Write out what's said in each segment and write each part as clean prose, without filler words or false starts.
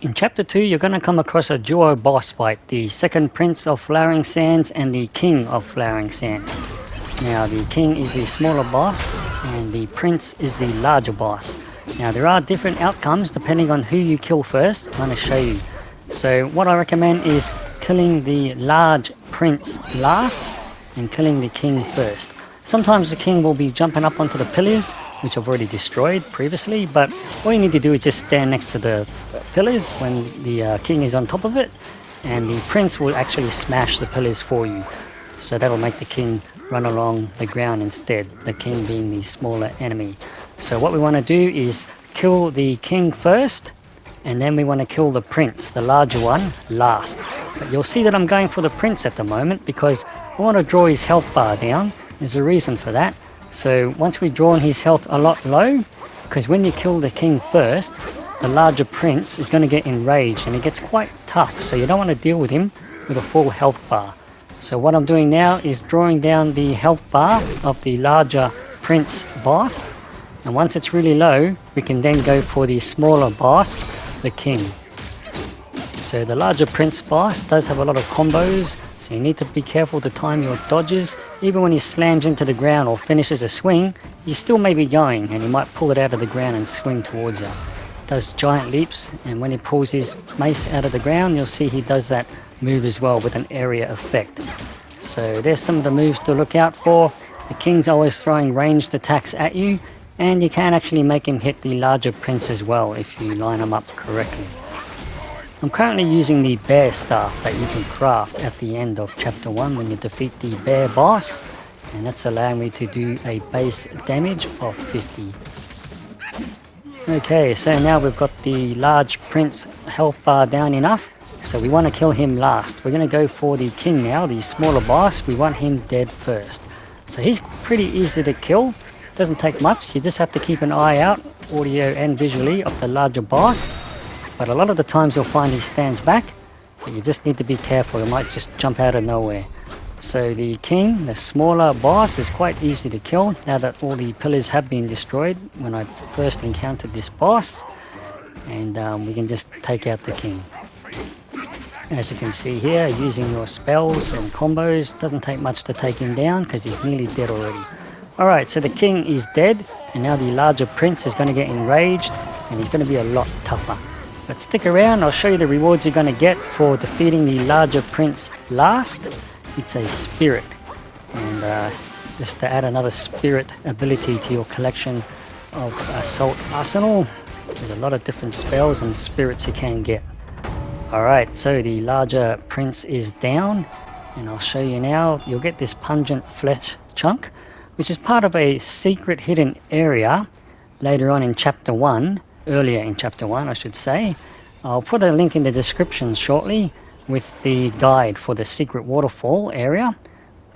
In Chapter 2, you're going to come across a duo boss fight, the second Prince of Flowering Sands and the King of Flowering Sands. Now, the King is the smaller boss, and the Prince is the larger boss. Now, there are different outcomes depending on who you kill first. I'm going to show you. So, what I recommend is killing the large Prince last and killing the King first. Sometimes the King will be jumping up onto the pillars, which I've already destroyed previously, but all you need to do is just stand next to the pillars when the King is on top of it, and the Prince will actually smash the pillars for you. So that'll make the King run along the ground instead, the King being the smaller enemy. So what we want to do is kill the King first, and then we want to kill the Prince, the larger one, last. But you'll see that I'm going for the Prince at the moment because I want to draw his health bar down. There's a reason for that. So once we've drawn his health a lot low, because when you kill the King first, the larger Prince is going to get enraged and it gets quite tough, so you don't want to deal with him with a full health bar. So what I'm doing now is drawing down the health bar of the larger Prince boss, and once it's really low, we can then go for the smaller boss, the King. So the larger Prince boss does have a lot of combos, so you need to be careful to time your dodges. Even when he slams into the ground or finishes a swing, you still may be going and he might pull it out of the ground and swing towards you. Does giant leaps, and when he pulls his mace out of the ground, you'll see he does that move as well with an area effect. So there's some of the moves to look out for. The King's always throwing ranged attacks at you, and you can actually make him hit the larger Prince as well if you line them up correctly. I'm currently using the bear staff that you can craft at the end of chapter 1 when you defeat the bear boss, and that's allowing me to do a base damage of 50. Okay, so now we've got the large Prince health bar down enough, so we want to kill him last. We're going to go for the King now, the smaller boss. We want him dead first. So he's pretty easy to kill, doesn't take much. You just have to keep an eye out, audio and visually, of the larger boss. But a lot of the times you'll find he stands back, but you just need to be careful, he might just jump out of nowhere. So the King, the smaller boss, is quite easy to kill now that all the pillars have been destroyed when I first encountered this boss. And we can just take out the King. As you can see here, using your spells and combos doesn't take much to take him down because he's nearly dead already. Alright, so the King is dead, and now the larger Prince is going to get enraged, and he's going to be a lot tougher. But stick around, I'll show you the rewards you're going to get for defeating the larger Prince last. It's a spirit, and just to add another spirit ability to your collection of Assault Arsenal, there's a lot of different spells and spirits you can get. Alright, so the larger Prince is down, and I'll show you now. You'll get this pungent flesh chunk, which is part of a secret hidden area later on in chapter 1. Earlier in chapter 1, I should say. I'll put a link in the description shortly with the guide for the secret waterfall area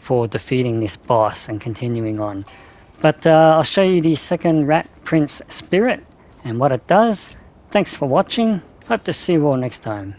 for defeating this boss and continuing on. But I'll show you the second Rat Prince spirit and what it does. Thanks for watching. Hope to see you all next time.